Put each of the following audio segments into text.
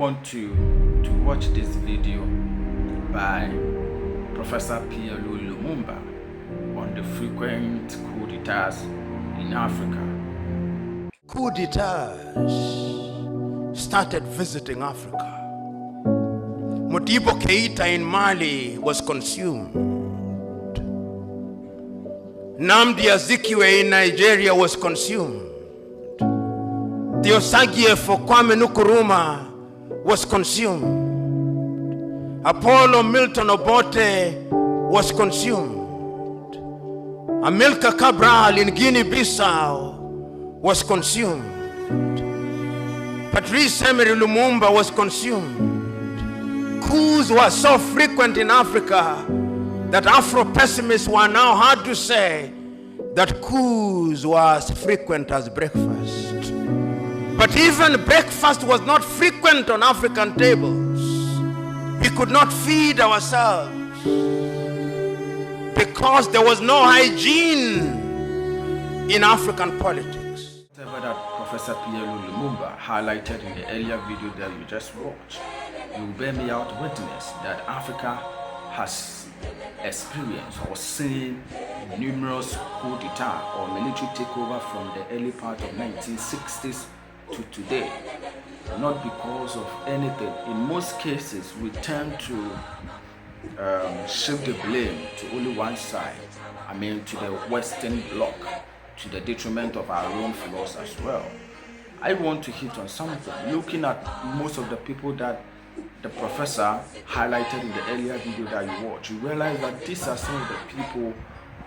want to watch this video by Professor PLO Lumumba on the frequent coup d'etats in Africa. Coup d'etats started visiting Africa. Modibo Keita in Mali was consumed. Nnamdi Azikiwe in Nigeria was consumed. The Osagie for Kwame Nkrumah was consumed. Apollo Milton Obote was consumed. Amilcar Cabral in Guinea-Bissau was consumed. Patrice Emery Lumumba was consumed. Coups were so frequent in Africa that Afro-pessimists were now hard to say that coups were as frequent as breakfast. But even breakfast was not frequent on African tables. We could not feed ourselves because there was no hygiene in African politics. Whatever that Professor PLO Lumumba highlighted in the earlier video that you just watched, you will bear me out witness that Africa has experienced or seen numerous coup d'etat or military takeover from the early part of 1960s to today, not because of anything. In most cases, we tend to shift the blame to only one side, to the Western bloc, to the detriment of our own flaws as well. I want to hit on something. Looking at most of the people that the professor highlighted in the earlier video that you watched, you realize that these are some of the people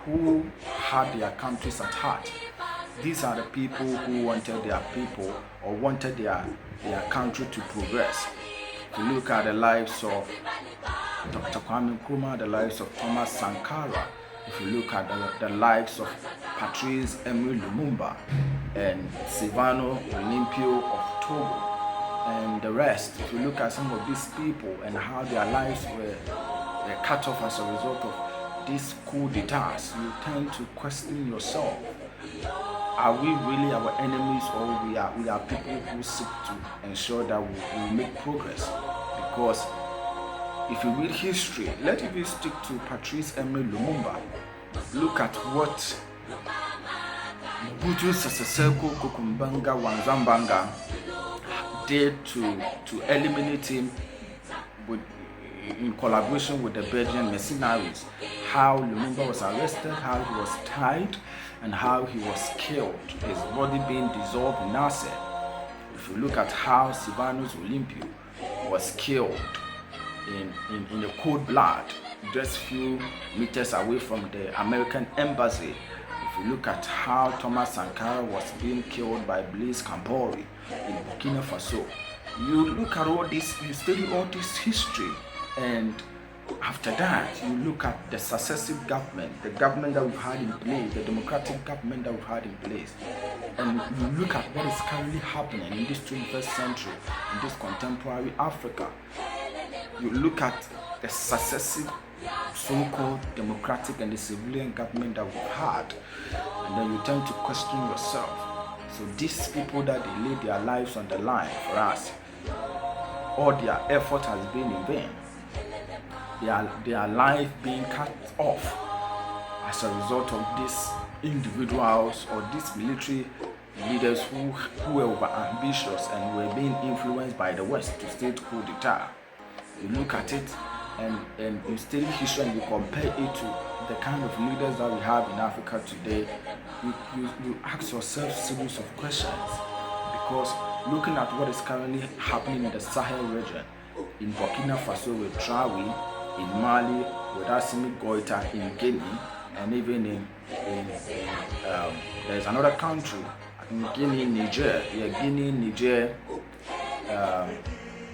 who had their countries at heart. These are the people who wanted their people or wanted their country to progress. If you look at the lives of Dr. Kwame Nkrumah, the lives of Thomas Sankara, if you look at the lives of Patrice Emery Lumumba and Silvano Olympio of Togo and the rest, if you look at some of these people and how their lives were cut off as a result of these coup d'etats, you tend to question yourself. Are we really our enemies, or we are people who seek to ensure that we make progress? Because if you read history, let me stick to Patrice Emery Lumumba. Look at what Mobutu Sese Seko Kukumbanga Wanzambanga did to eliminate him in collaboration with the Belgian mercenaries. How Lumumba was arrested, how he was tied, and how he was killed, his body being dissolved in acid. If you look at how Silvano Olympio was killed in the cold blood, just few meters away from the American embassy. If you look at how Thomas Sankara was being killed by Blaise Compaoré in Burkina Faso, you look at all this, you study all this history, and after that, you look at the successive government, the government that we've had in place, the democratic government that we've had in place, and you look at what is currently happening in this 21st century, in this contemporary Africa. You look at the successive so-called democratic and the civilian government that we've had, and then you tend to question yourself. So these people that they lay their lives on the line for us, all their effort has been in vain. Their life being cut off as a result of these individuals or these military leaders who were over-ambitious and were being influenced by the West to stage coup d'etat. You look at it and you study history and you compare it to the kind of leaders that we have in Africa today, you ask yourself series of questions. Because looking at what is currently happening in the Sahel region, in Burkina Faso with Traoré, in Mali with Assimi Goïta, in Guinea, and even in there's another country, in Guinea, Niger,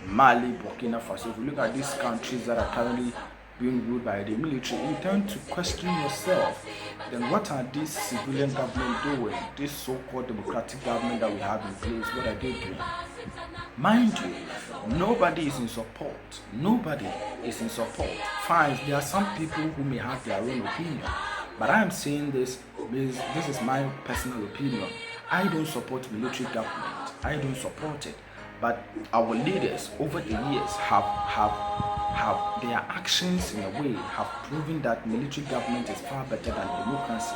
Mali, Burkina Faso. If you look at these countries that are currently being ruled by the military, you tend to question yourself, then what are these civilian government doing? This so-called democratic government that we have in place, what are they doing? Mind you, nobody is in support. Nobody is in support. Fine, there are some people who may have their own opinion, but I am saying this is my personal opinion. I don't support military government. I don't support it. But our leaders over the years have their actions in a way have proven that military government is far better than democracy.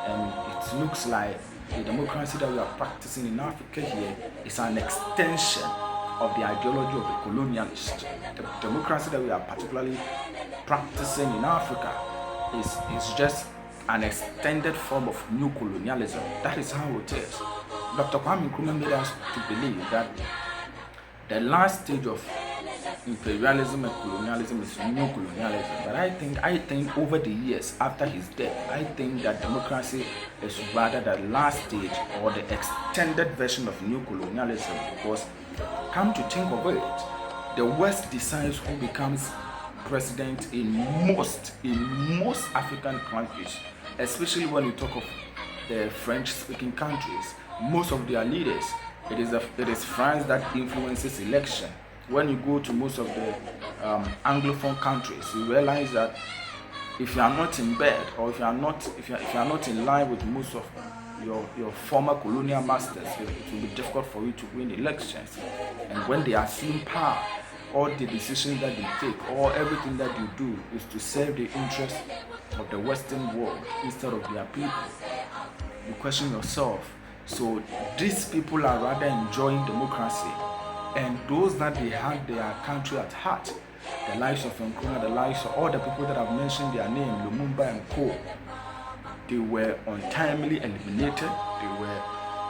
And it looks like the democracy that we are practicing in Africa here is an extension of the ideology of the colonialists. The democracy that we are particularly practicing in Africa is just an extended form of new colonialism. That is how it is. Dr. Kwame Nkrumah made us to believe that the last stage of imperialism and colonialism is new colonialism. But I think over the years after his death, I think that democracy is rather the last stage or the extended version of new colonialism, because come to think of it, the West decides who becomes president in most African countries, especially when you talk of the French-speaking countries. Most of their leaders, it is France that influences election. When you go to most of the Anglophone countries, you realize that if you are not in bed, or if you are not in line with most of your former colonial masters, it will be difficult for you to win elections. And when they assume power, all the decisions that they take, or everything that they do, is to serve the interests of the Western world instead of their people. You question yourself. So these people are rather enjoying democracy, and those that they had their country at heart, the likes of Nkrumah, the likes of all the people that I've mentioned their name, Lumumba and Coup, they were untimely eliminated. They were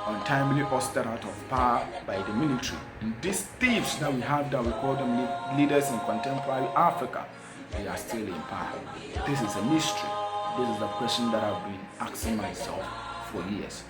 untimely ousted out of power by the military. And these thieves that we have, that we call them leaders in contemporary Africa, they are still in power. This is a mystery. This is the question that I've been asking myself for years.